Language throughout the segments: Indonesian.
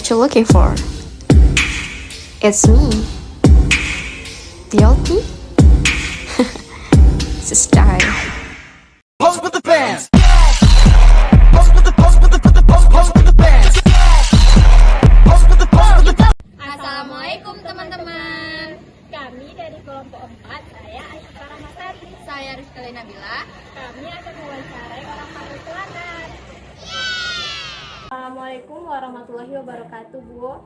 what you're looking for. It's me, the old me. It's a style. Pose with the fans. Pose with the pose with the pose with the fans. Pose with the pose with the. Assalamualaikum teman-teman. Kami dari kelompok 4, saya Aisyah Rahmasari. Saya Rizky Nabila. Kami akan mewawancarai orang pakai celana. Assalamualaikum warahmatullahi wabarakatuh, Bu.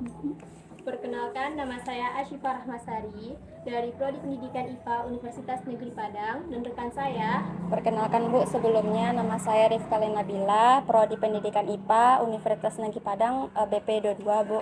Perkenalkan, nama saya Asyifa Rahmasari dari Prodi Pendidikan IPA Universitas Negeri Padang, dan rekan saya. Perkenalkan Bu, sebelumnya nama saya Rizky Nabila, Prodi Pendidikan IPA Universitas Negeri Padang, BP 22 Bu.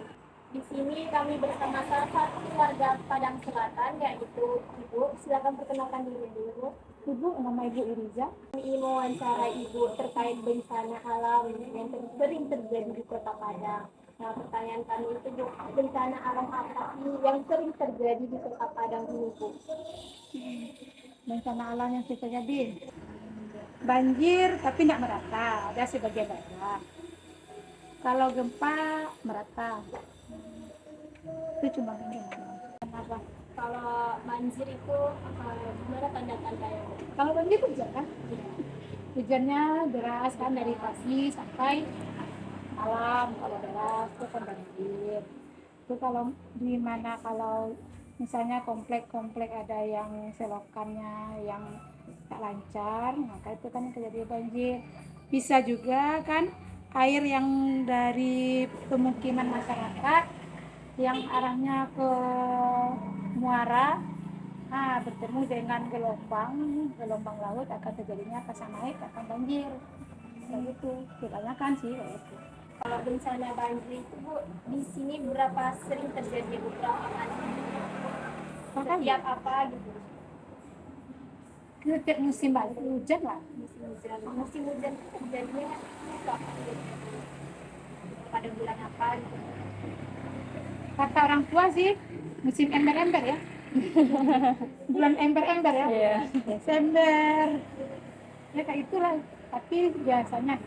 Di sini kami bersama salah satu warga Padang Selatan, yaitu Ibu. Silakan perkenalkan diri dulu. Ibu, nama Ibu Iriza. Kami ingin mewawancarai Ibu terkait bencana alam yang sering terjadi di Kota Padang. Nah, pertanyaan kami itu, Bu, bencana alam apa sih yang sering terjadi di Kota Padang ini, Bu? Bencana alam yang terjadi, banjir tapi tidak merata, ada sebagian daerah. Kalau gempa merata, itu cuma gimana? Kenapa? Kalau banjir itu gimana tanda-tandanya, Bu? Kalau banjir hujan kan, hujannya deras kan dari pagi sampai malam. Kalau deras itu kan banjir. Itu kalau di mana, kalau misalnya komplek-komplek ada yang selokannya yang tak lancar, maka itu kan yang terjadi banjir. Bisa juga kan air yang dari pemukiman masyarakat yang arahnya ke muara, bertemu dengan gelombang laut, akan terjadinya pasang naik, akan banjir. Begitu, kebanyakan sih itu. Kalau bencana banjir itu, Bu, di sini berapa sering terjadi, Bu? Berapa kali? Setiap apa gitu? Setiap musim banjir hujan lah. Musim hujan itu terjadinya kapan gitu? Pada bulan apa gitu? Kata orang tua sih musim ember-ember ya. Bulan ember-ember ya. Iya. Desember. Ya kayak itulah. Tapi biasanya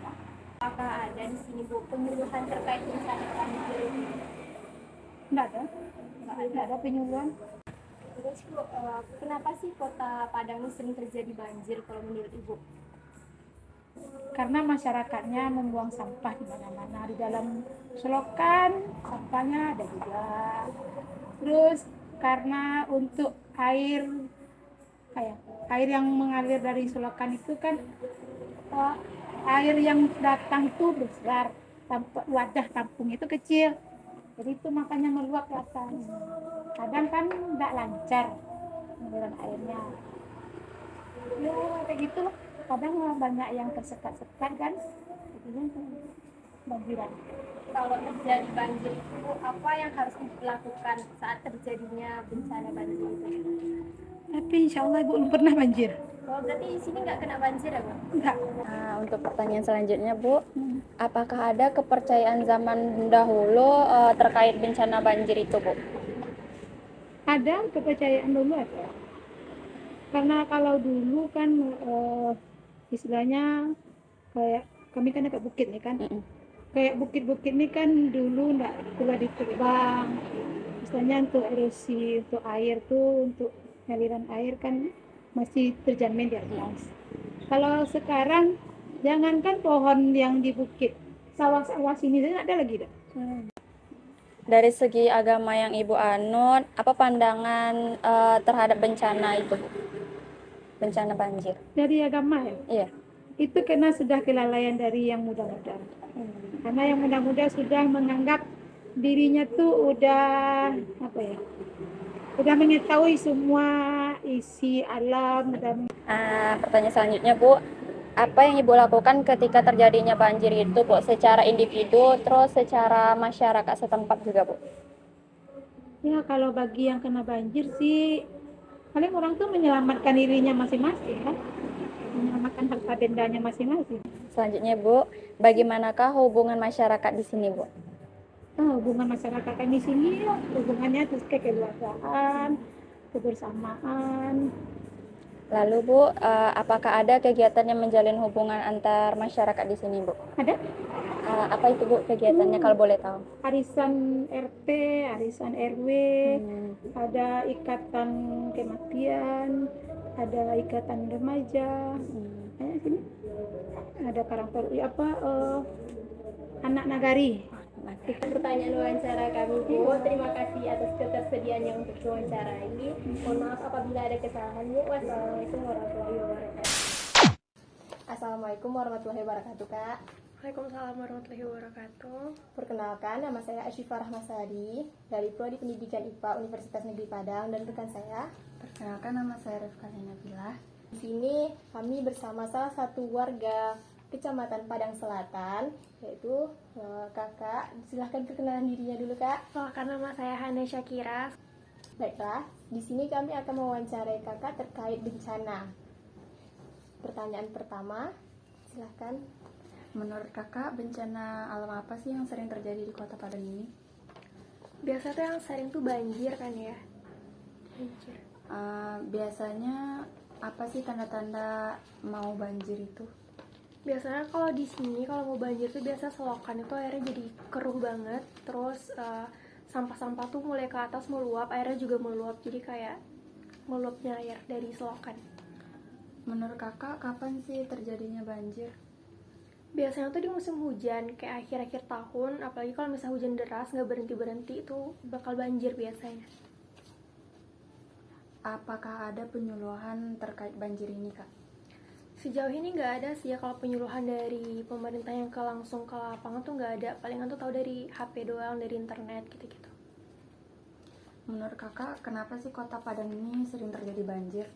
Apakah ada di sini, Bu, penyuluhan terkait bencana banjir ini? enggak ada penyuluhan. Terus, Bu, kenapa sih Kota Padang ini sering terjadi banjir kalau menurut Ibu? Karena masyarakatnya membuang sampah di mana-mana, di dalam selokan sampahnya ada juga. Terus karena untuk air yang mengalir dari selokan itu kan, air yang datang tuh besar, wadah tampung itu kecil, jadi itu makanya meluap ke atas. Kadang kan nggak lancar aliran airnya, ya kayak gitu lah. Kadang banyak yang tersekat-sekat kan, jadinya banjiran. Kalau terjadi banjir itu, apa yang harus dilakukan saat terjadinya bencana banjir itu? Tapi insya Allah Ibu belum pernah banjir. Oh, berarti di sini nggak kena banjir ya, Bu? Enggak. Nah, untuk pertanyaan selanjutnya Bu, apakah ada kepercayaan zaman dahulu terkait bencana banjir itu Bu? Ada kepercayaan dulu ada. Karena kalau dulu kan istilahnya kayak kami kan dekat bukit nih kan. Kayak bukit-bukit nih kan dulu enggak pula ditebang. Misalnya untuk erosi, untuk air tuh, untuk aliran air kan masih terjamin di atas. Kalau sekarang jangankan pohon yang di bukit, sawah-sawah sini tidak ada lagi dah. Dari segi agama yang Ibu anut, apa pandangan terhadap bencana itu Bu? Bencana banjir. Dari agama ya. Iya. Itu karena sudah kelalaian dari yang muda-muda. Karena yang muda-muda sudah menganggap dirinya tuh udah udah mengetahui semua isi alam. Pertanyaan selanjutnya Bu, apa yang Ibu lakukan ketika terjadinya banjir itu Bu, secara individu terus secara masyarakat setempat juga Bu? Ya kalau bagi yang kena banjir sih paling orang tuh menyelamatkan dirinya masing-masing kan, menyelamatkan harta bendanya masing-masing. Selanjutnya Bu, bagaimanakah hubungan masyarakat di sini Bu? Hubungan masyarakat kan di sini ya, hubungannya terus kekeluargaan, kebersamaan. Lalu Bu, apakah ada kegiatan yang menjalin hubungan antar masyarakat di sini Bu? Ada Apa itu Bu kegiatannya kalau boleh tahu? Arisan RT, arisan RW, ada ikatan kematian, ada ikatan remaja, sini ada karang anak nagari. Pertanyaan wawancara kami Bu. Terima kasih atas ketersediaannya untuk diwawancarai. Mohon maaf apabila ada kesalahan Bu. Wassalamualaikum warahmatullahi wabarakatuh. Assalamualaikum warahmatullahi wabarakatuh, Kak. Waalaikumsalam warahmatullahi wabarakatuh. Perkenalkan, nama saya Asyifa Rahmasari dari Prodi Pendidikan IPA Universitas Negeri Padang, dan rekan saya. Perkenalkan, nama saya Rifkana Nabila. Di sini kami bersama salah satu warga Kecamatan Padang Selatan, yaitu Kakak. Silahkan perkenalan dirinya dulu, Kak. Perkenalkan, nama saya Hana Syakira. Baiklah, di sini kami akan mewawancarai Kakak terkait bencana. Pertanyaan pertama, silahkan. Menurut kakak, bencana alam apa sih yang sering terjadi di Kota Padang ini? Biasa tuh yang sering tuh banjir kan ya? Banjir. Biasanya apa sih tanda-tanda mau banjir itu? Biasanya kalau di sini kalau mau banjir tuh biasa selokan itu airnya jadi keruh banget, terus sampah-sampah tuh mulai ke atas meluap, airnya juga meluap, jadi kayak meluapnya air dari selokan. Menurut kakak, kapan sih terjadinya banjir? Biasanya tuh di musim hujan, kayak akhir-akhir tahun, apalagi kalau misalnya hujan deras nggak berhenti-berhenti itu bakal banjir biasanya. Apakah ada penyuluhan terkait banjir ini, Kak? Sejauh ini nggak ada sih ya, kalau penyuluhan dari pemerintah yang langsung ke lapangan tuh nggak ada, palingan tuh tahu dari HP doang, dari internet gitu-gitu. Menurut kakak, kenapa sih Kota Padang ini sering terjadi banjir?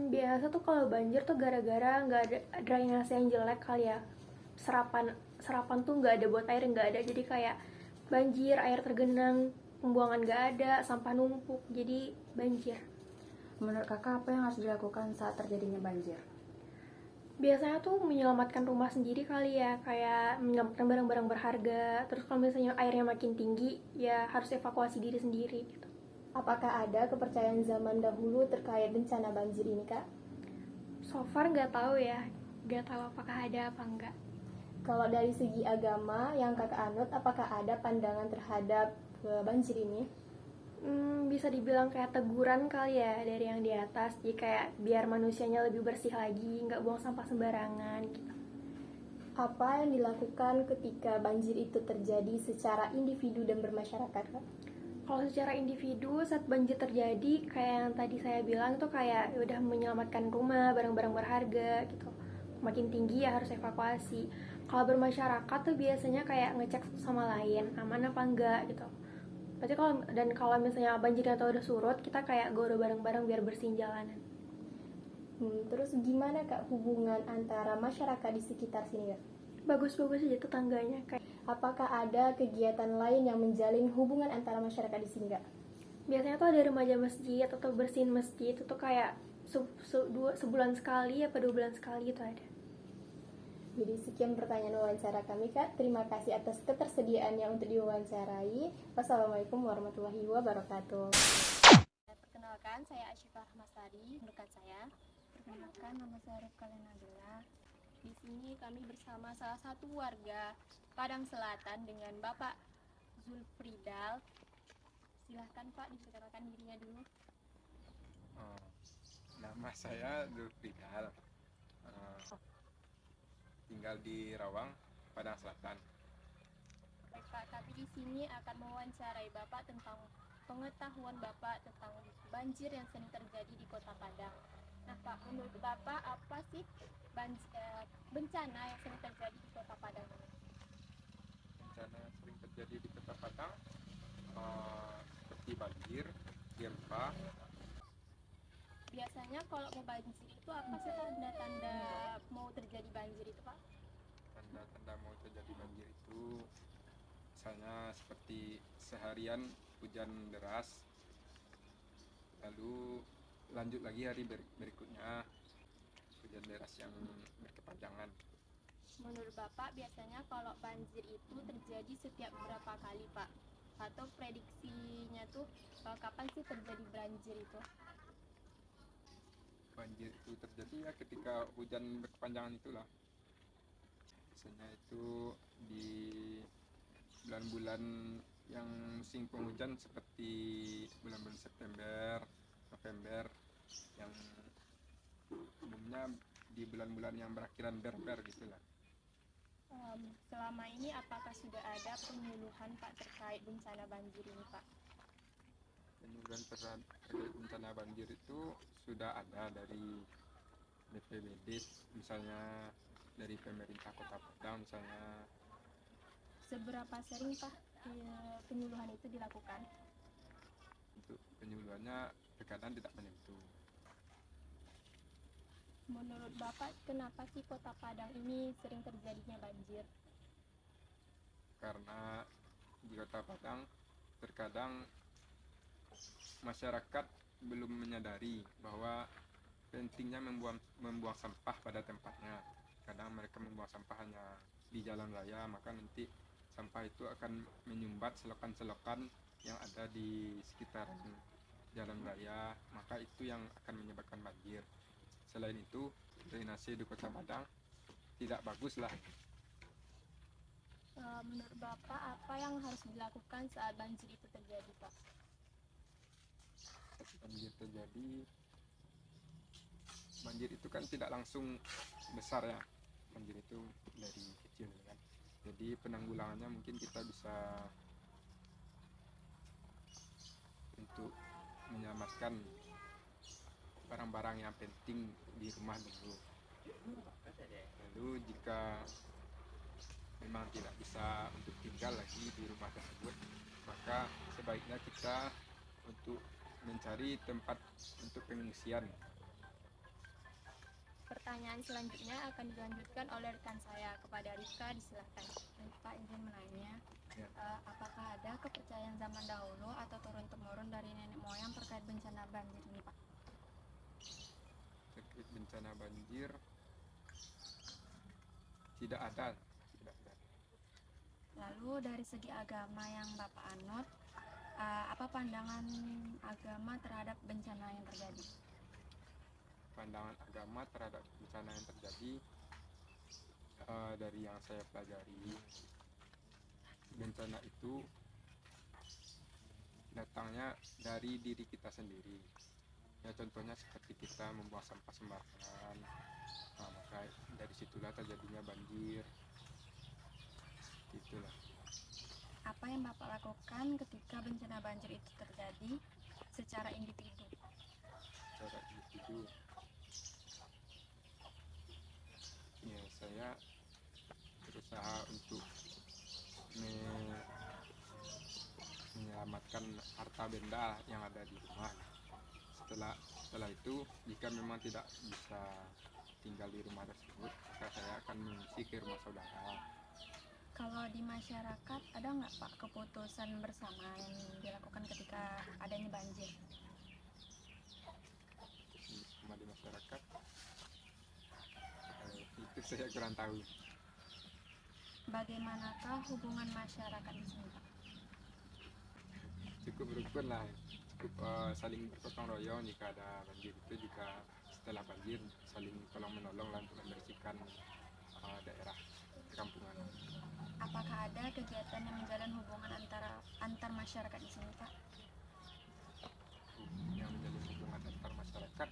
Biasa tuh kalau banjir tuh gara-gara nggak ada drainase yang jelek kali ya. Serapan tuh nggak ada, buat air nggak ada, jadi kayak banjir, air tergenang, pembuangan nggak ada, sampah numpuk, jadi banjir. Menurut kakak, apa yang harus dilakukan saat terjadinya banjir? Biasanya tuh menyelamatkan rumah sendiri kali ya, kayak menyelamatkan barang-barang berharga. Terus kalau misalnya airnya makin tinggi, ya harus evakuasi diri sendiri gitu. Apakah ada kepercayaan zaman dahulu terkait bencana banjir ini, Kak? So far nggak tahu ya, nggak tahu apakah ada apa enggak. Kalau dari segi agama yang Kakak anut, apakah ada pandangan terhadap banjir ini? Bisa dibilang kayak teguran kali ya dari yang di atas, jadi kayak biar manusianya lebih bersih lagi, nggak buang sampah sembarangan gitu. Apa yang dilakukan ketika banjir itu terjadi secara individu dan bermasyarakat, Kak? Kalau secara individu saat banjir terjadi, kayak yang tadi saya bilang itu kayak udah menyelamatkan rumah, barang-barang berharga gitu. Makin tinggi ya harus evakuasi. Kalau bermasyarakat tuh biasanya kayak ngecek satu sama lain aman apa enggak gitu. Berarti kalau misalnya banjirnya atau udah surut, kita kayak goro bareng-bareng biar bersihin jalanan. Terus gimana, Kak, hubungan antara masyarakat di sekitar sini, Kak? Bagus-bagus aja tetangganya kayak. Apakah ada kegiatan lain yang menjalin hubungan antara masyarakat di sini, Kak? Biasanya tuh ada remaja masjid atau bersihin masjid, itu tuh kayak sebulan sekali apa 2 bulan sekali itu ada. Jadi sekian pertanyaan wawancara kami, Kak. Terima kasih atas ketersediaannya untuk diwawancarai. Wassalamualaikum warahmatullahi wabarakatuh. Perkenalkan, saya Asyifa Rahmasari, rekan saya. Perkenalkan, nama saya Rifkana Nabila. Di sini kami bersama salah satu warga Padang Selatan dengan Bapak Zulfridal. Silahkan Pak, diperkenalkan dirinya dulu. Nama saya Zulfridal, tinggal di Rawang, Padang Selatan. Baik Pak, kami di sini akan mewawancarai Bapak tentang pengetahuan Bapak tentang banjir yang sering terjadi di Kota Padang. Nah Pak, menurut Bapak apa sih bencana yang sering terjadi di Kota Padang ini? Bencana yang sering terjadi di Kota Padang seperti banjir, gempa. Biasanya kalau mau banjir itu apa sih tanda-tanda mau terjadi banjir itu Pak? Tanda-tanda mau terjadi banjir itu misalnya seperti seharian hujan deras, lalu lanjut lagi hari berikutnya hujan deras yang berkepanjangan. Menurut Bapak biasanya kalau banjir itu terjadi setiap berapa kali Pak? Atau prediksinya tuh kapan sih terjadi banjir itu? Banjir itu terjadi ya ketika hujan berkepanjangan itulah, biasanya itu di bulan-bulan yang musim penghujan seperti bulan-bulan September, November, yang umumnya di bulan-bulan yang berakhiran ber gitulah. Selama ini apakah sudah ada penyuluhan Pak terkait bencana banjir ini Pak? Penyuluhan terkait bencana banjir itu sudah ada dari BPBD, misalnya dari pemerintah Kota Padang misalnya. Seberapa sering Pak penyuluhan itu dilakukan? Untuk penyuluhannya terkadang tidak menentu. Menurut Bapak, kenapa sih Kota Padang ini sering terjadinya banjir? Karena di Kota Padang terkadang masyarakat belum menyadari bahwa pentingnya membuang sampah pada tempatnya. Kadang mereka membuang sampah hanya di jalan raya, maka nanti sampah itu akan menyumbat selokan-selokan yang ada di sekitaran jalan raya, maka itu yang akan menyebabkan banjir. Selain itu, drainase di Kota Padang tidak bagus lah. Menurut Bapak, apa yang harus dilakukan saat banjir itu terjadi Pak? Saat banjir terjadi, banjir itu kan tidak langsung besar ya, banjir itu dari kecil kan. Jadi penanggulangannya mungkin kita bisa untuk menyelamatkan barang-barang yang penting di rumah dulu. Lalu jika memang tidak bisa untuk tinggal lagi di rumah tersebut, maka sebaiknya kita untuk mencari tempat untuk pengungsian. Pertanyaan selanjutnya akan dilanjutkan oleh rekan saya. Kepada Rifka, disilahkan. Pak izin menanya, Ya. apakah ada kepercayaan zaman dahulu atau turun-temurun dari nenek moyang terkait bencana banjir ini Pak? Terkait bencana banjir tidak ada. Lalu dari segi agama yang Bapak anut, apa pandangan agama terhadap bencana yang terjadi? Pandangan agama terhadap bencana yang terjadi, dari yang saya pelajari, bencana itu datangnya dari diri kita sendiri. Ya contohnya seperti kita membuang sampah sembarangan, maka dari situlah terjadinya banjir. Itulah. Apa yang Bapak lakukan ketika bencana banjir itu terjadi secara individu? Cara individu, ya saya berusaha untuk menyelamatkan harta benda yang ada di rumah. Setelah itu, jika memang tidak bisa tinggal di rumah tersebut, maka saya akan mengungsi ke rumah saudara. Kalau di masyarakat ada nggak Pak keputusan bersama yang dilakukan ketika adanya banjir? Sama di masyarakat, itu saya kurang tahu. Bagaimanakah hubungan masyarakat di sini Pak? Cukup rukun lah, cukup saling bergotong royong jika ada banjir. Itu juga setelah banjir saling tolong menolong lah untuk membersihkan daerah perkampungan. Apakah ada kegiatan yang menjalin hubungan antar masyarakat di sini Pak? Yang menjalin hubungan antar masyarakat,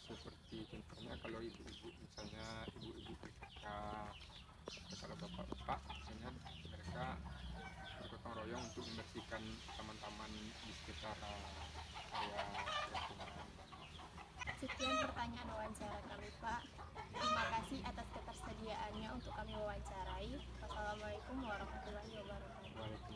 seperti contohnya kalau ibu-ibu, misalnya ibu-ibu PKK, atau kalau bapak-bapak, misalnya mereka bergotong royong untuk membersihkan taman-taman di sekitar area perkampungan. Sekian pertanyaan wawancara kami Pak. Terima kasih atas ketersediaannya untuk kami wawancarai. Wassalamualaikum warahmatullahi wabarakatuh. Waalaikumsalam.